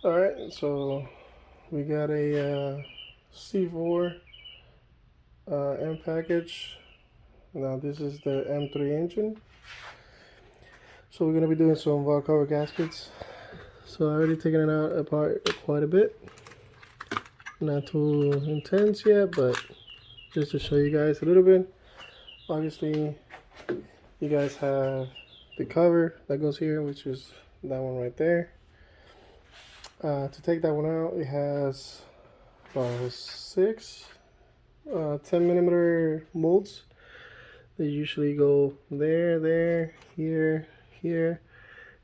Alright, so we got a C4 M package. Now this is the M3 engine. So we're going to be doing some valve cover gaskets. So I already taken it out apart quite a bit. Not too intense yet, but just to show you guys a little bit. Obviously, you guys have the cover that goes here, which is that one right there. To take that one out, it has about 6 10mm molds. They usually go there, here,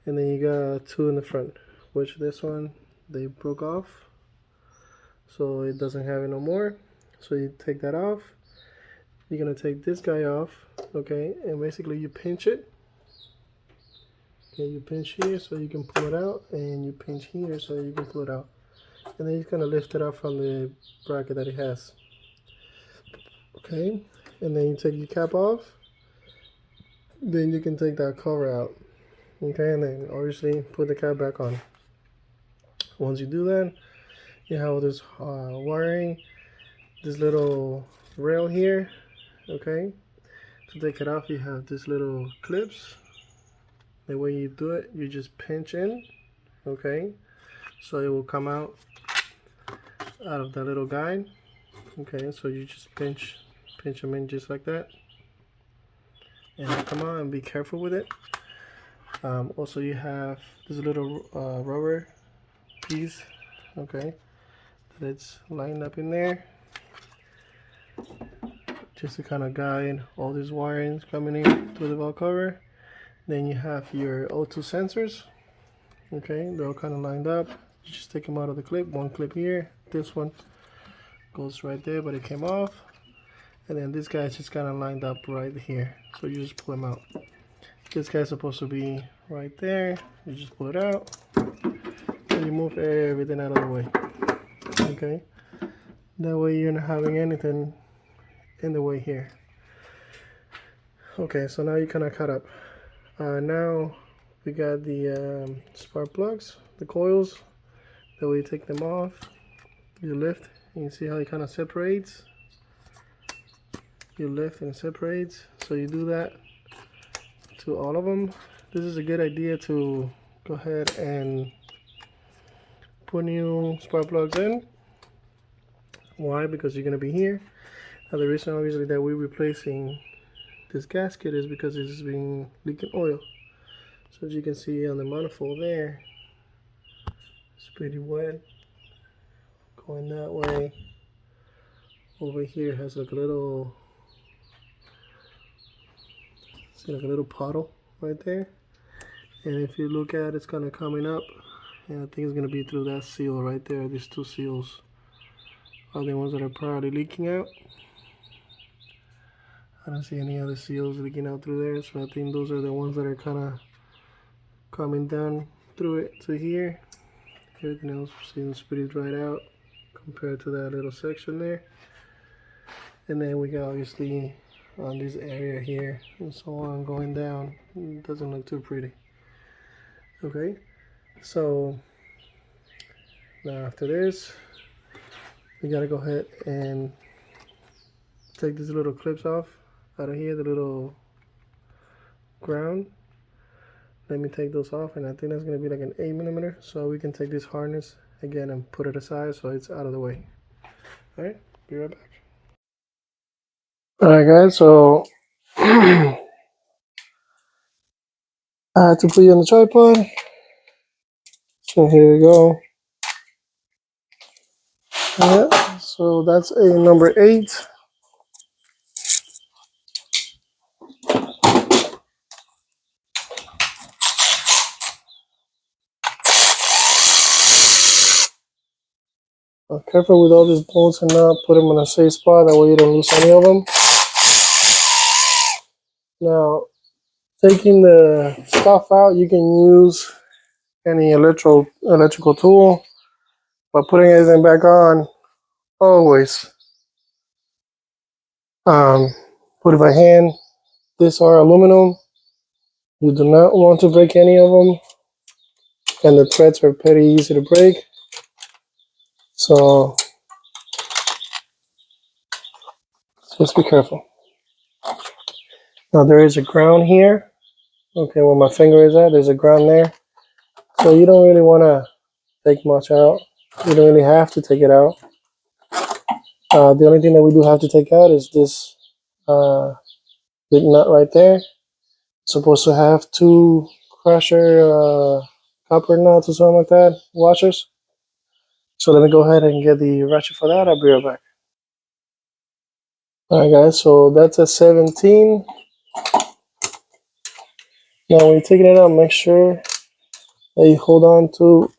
and then you got 2 in the front, which this one they broke off, so it doesn't have it no more. So you take that off. You're gonna take this guy off, okay, and basically you pinch it. Okay, you pinch here so you can pull it out, and you pinch here so you can pull it out, and then you're gonna lift it up from the bracket that it has. Okay, and then you take your cap off. Then you can take that cover out. Okay, and then obviously put the cap back on. Once you do that, you have all this wiring, this little rail here. Okay, to take it off, you have this little clips. The way you do it, you just pinch in. Okay, so it will come out of that little guide. Okay, so you just pinch them in just like that, and they come out. And be careful with it. Also, you have this little rubber piece. Okay, that's lined up in there, just to kind of guide all these wirings coming in through the valve cover. Then you have your O2 sensors. Okay, they're all kind of lined up. You just take them out of the clip. One clip here. This one goes right there, but it came off. And then this guy's just kind of lined up right here. So you just pull them out. This guy's supposed to be right there. You just pull it out. And you move everything out of the way. Okay, that way you're not having anything in the way here. Okay, so now you kind of cut up. Now we got the spark plugs, the coils. That way you take them off, you lift, and you see how it kind of separates. You lift and it separates. So you do that to all of them. This is a good idea to go ahead and put new spark plugs in. Why? Because you're going to be here. Now the reason obviously that we're replacing this gasket is because it's been leaking oil. So as you can see on the manifold there, it's pretty wet. Going that way. Over here has like a little, see, like a little puddle right there. And if you look at it, it's kind of coming up. And I think it's going to be through that seal right there. These 2 seals are the ones that are probably leaking out. I don't see any other seals leaking out through there, so I think those are the ones that are kind of coming down through it to here. Everything else seems pretty dried out compared to that little section there. And then we got obviously on this area here and so on going down. It doesn't look too pretty. Okay, so now after this, we gotta go ahead and take these little clips off out of here, the little ground. Let me take those off, and I think that's gonna be like an 8mm, so we can take this harness again and put it aside so it's out of the way. All right, be right back. All right, guys, so I had to put you on the tripod. So here we go. Yeah, so that's a number 8. Careful with all these bolts and not put them in a safe spot. That way you don't lose any of them. Now, taking the stuff out, you can use any electrical tool. But putting everything back on, always put it by hand. These are aluminum. You do not want to break any of them. And the threads are pretty easy to break. So just be careful. Now there is a ground here. Okay, where my finger is at, there's a ground there. So you don't really want to take much out. You don't really have to take it out. The only thing that we do have to take out is this big nut right there. It's supposed to have two crusher copper nuts or something like that, washers. So let me go ahead and get the ratchet for that. I'll be right back. Alright guys, so that's a 17. Now when you're taking it out, make sure that you hold on to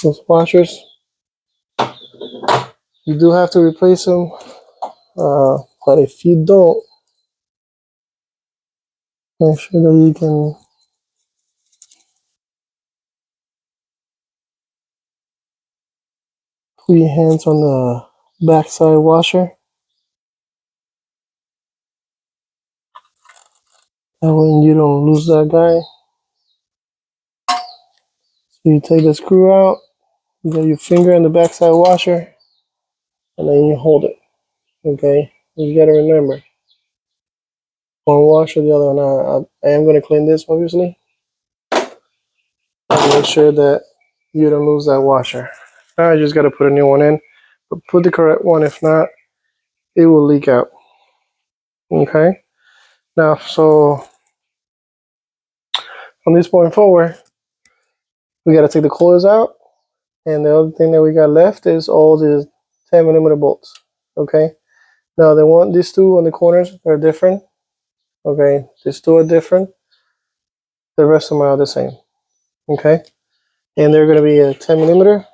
those washers. You do have to replace them, but if you don't, make sure that you can put your hands on the backside washer. That way you don't lose that guy. So you take the screw out, you get your finger in the backside washer, and then you hold it. Okay, you gotta remember, one wash or the other one. I am gonna clean this obviously, and make sure that you don't lose that washer. Now I just gotta put a new one in, but put the correct one. If not, it will leak out. Okay. Now, so from this point forward, we gotta take the coils out, and the other thing that we got left is all the 10mm bolts. Okay. Now these two on the corners are different. Okay, these two are different. The rest of them are the same. Okay, and they're going to be a 10mm.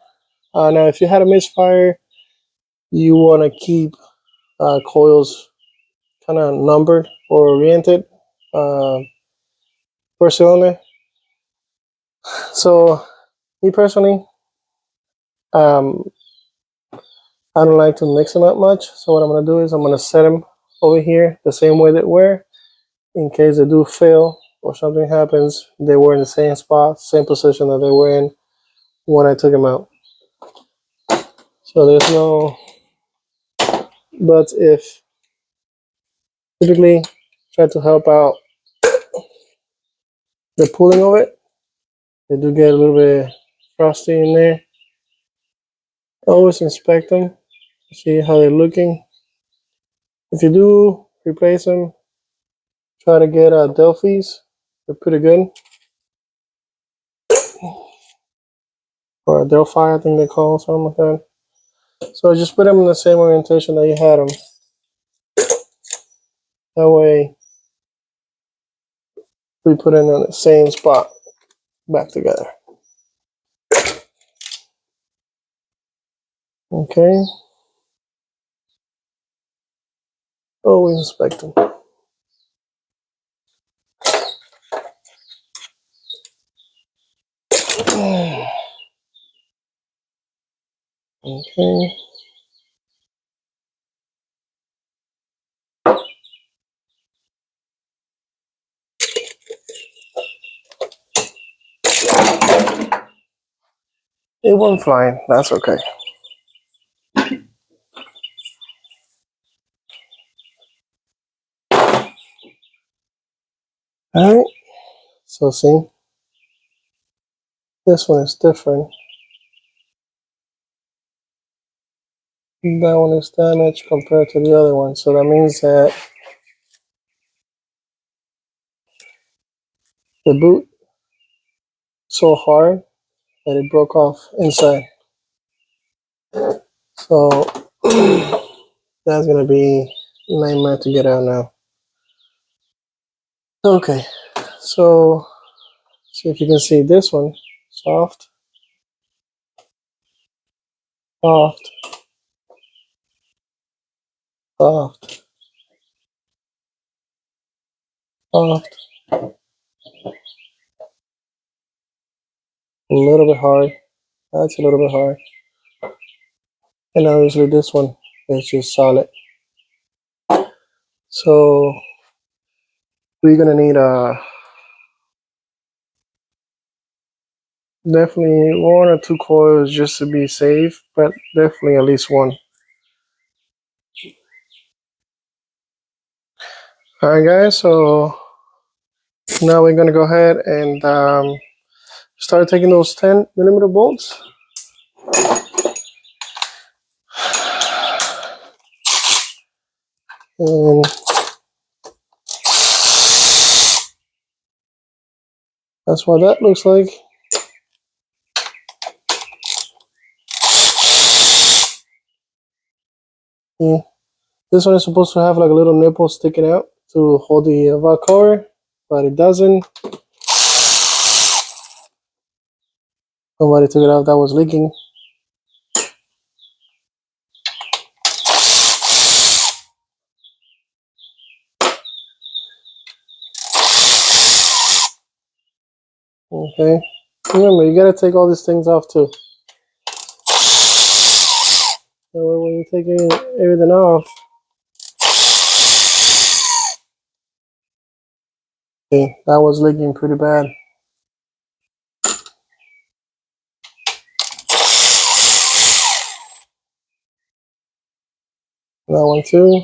Now, if you had a misfire, you want to keep coils kind of numbered or oriented per cylinder. So, me personally, um, I don't like to mix them up much. So what I'm going to do is I'm going to set them over here the same way they were, in case they do fail or something happens. They were in the same spot, same position that they were in when I took them out. So there's no, but if typically try to help out the pulling of it, they do get a little bit frosty in there. Always inspect them, see how they're looking. If you do replace them, try to get Delphi's. They're pretty good. Or a Delphi, I think they call it, something like that. So just put them in the same orientation that you had them. That way, we put them in the same spot back together. Okay. Always inspect them. Okay. It won't fly. That's okay. Alright. So see, this one is different. That one is damaged compared to the other one. So that means that the boot so hard that it broke off inside. So that's gonna be a nightmare to get out now. Okay, so see if you can see this one. Soft, soft, soft, soft. A little bit hard. That's a little bit hard. And obviously this one is just solid. So we're gonna need Definitely 1 or 2 coils just to be safe, but definitely at least one. Alright guys, so now we're gonna go ahead and start taking those 10mm bolts. And that's what that looks like. Yeah. This one is supposed to have like a little nipple sticking out to hold the valve cover, but it doesn't. Somebody took it out that was leaking. Okay. Remember, you gotta take all these things off too. So when you're taking everything off, okay, that was leaking pretty bad. That one too.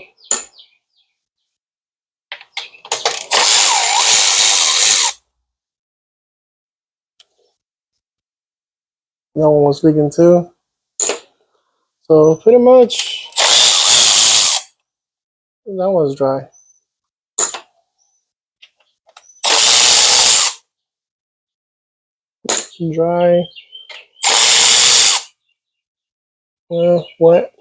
That one was leaking too. So pretty much that was dry. Dry. Wet.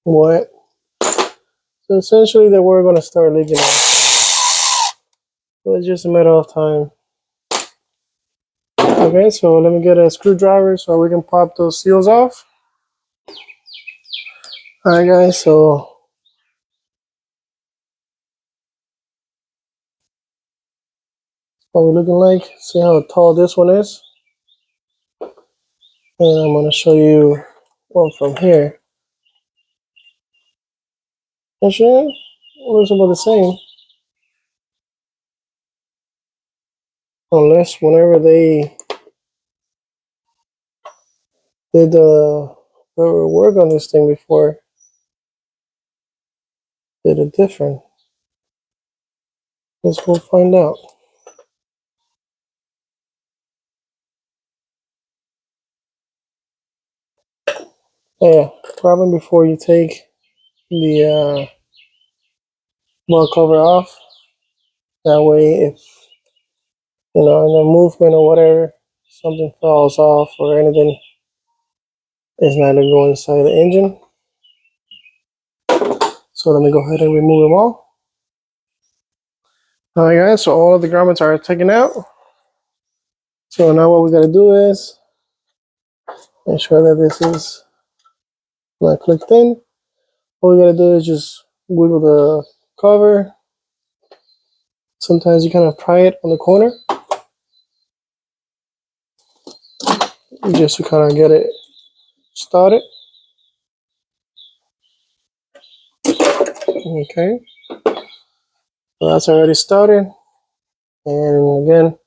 Wet. So essentially that we're gonna start leaking out. So it's just a matter of time. Okay, so let me get a screwdriver so we can pop those seals off. Alright guys, so what we're looking like. See how tall this one is? And I'm gonna show you one from here. Actually, it looks about the same. Unless whenever they did the work on this thing before, did it different. Guess we'll find out. Yeah, probably before you take the ball cover off. That way, if in a movement or whatever, something falls off or anything, it's not gonna go inside the engine. So let me go ahead and remove them all. Alright guys, so all of the grommets are taken out. So now what we gotta do is make sure that this is not clicked in. All we gotta do is just wiggle the cover. Sometimes you kind of pry it on the corner just to kind of get it started. Okay, so that's already started. And again,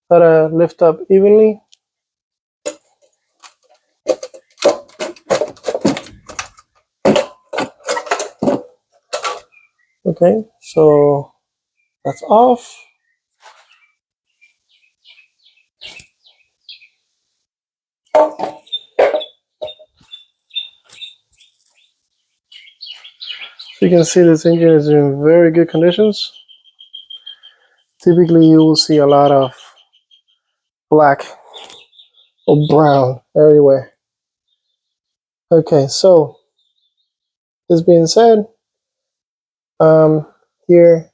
try to lift up evenly. Okay, so that's off. You can see this engine is in very good conditions. Typically you will see a lot of black or brown everywhere. Okay, so this being said, here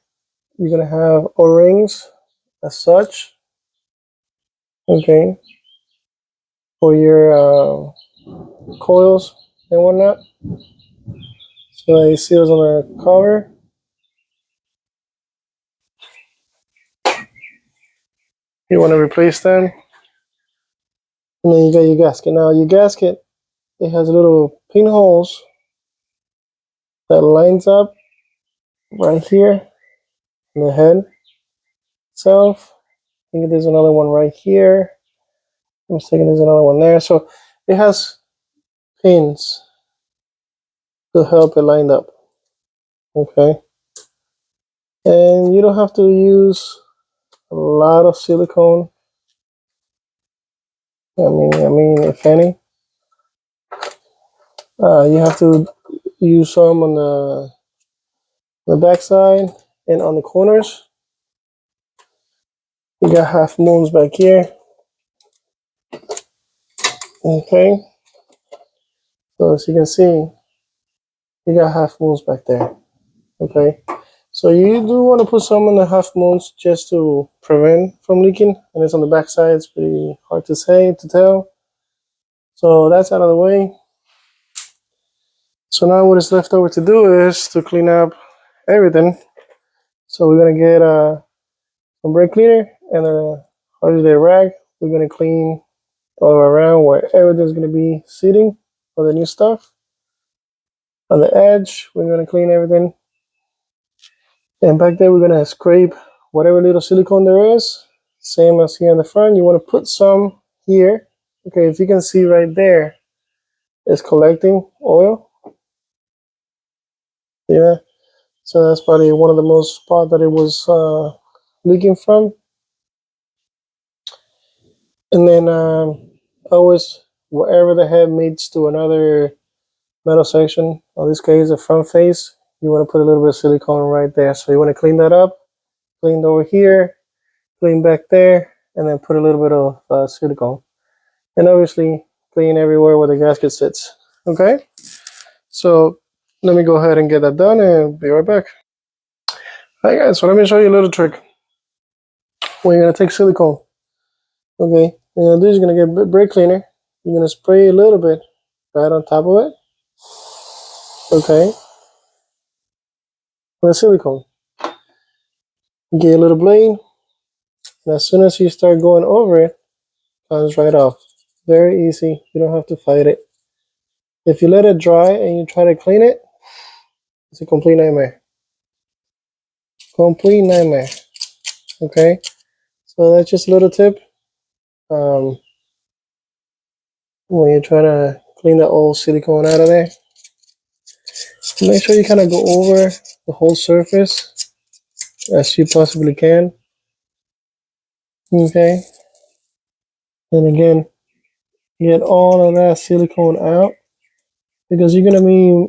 you're gonna have O-rings as such. Okay, for your coils and whatnot. So you see those on the cover. You want to replace them. And then you got your gasket. Now your gasket, it has little pinholes that lines up right here in the head itself. I think there's another one right here. I'm mistaken, there's another one there. So it has pins to help it line up. Okay. And you don't have to use a lot of silicone. I mean, if any, you have to use some on the back side and on the corners. You got half moons back here. Okay. So as you can see, you got half moons back there. Okay. So you do want to put some in the half moons just to prevent from leaking. And it's on the back side. It's pretty hard to tell. So that's out of the way. So now what is left over to do is to clean up everything. So we're gonna get some brake cleaner and a holiday rag. We're gonna clean all around where everything's gonna be sitting for the new stuff. On the edge, we're gonna clean everything. And back there, we're gonna scrape whatever little silicone there is. Same as here in the front. You wanna put some here. Okay, if you can see right there, it's collecting oil. Yeah. So that's probably one of the most spot that it was leaking from. And then always wherever the head meets to another metal section, in this case the front face, you want to put a little bit of silicone right there. So you want to clean that up, clean over here, clean back there, and then put a little bit of silicone. And obviously clean everywhere where the gasket sits. Okay, so let me go ahead and get that done and be right back. Hi guys, so let me show you a little trick. When you're gonna take silicone, okay, you're gonna do is you're gonna get brake cleaner. You're gonna spray a little bit right on top of it. Okay, with silicone. Get a little blade, and as soon as you start going over it, it comes right off. Very easy. You don't have to fight it. If you let it dry and you try to clean it, it's a complete nightmare. Complete nightmare. Okay, so that's just a little tip. When you're trying to clean the old silicone out of there, make sure you kind of go over the whole surface as you possibly can. Okay, and again, get all of that silicone out because you're gonna be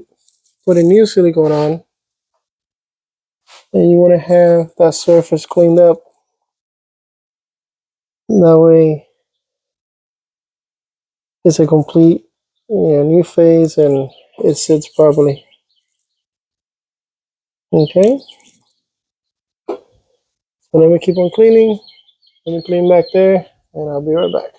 putting new silicone on, and you want to have that surface cleaned up. That way, it's a complete, new phase and it sits properly. Okay, so let me keep on cleaning. Let me clean back there, and I'll be right back.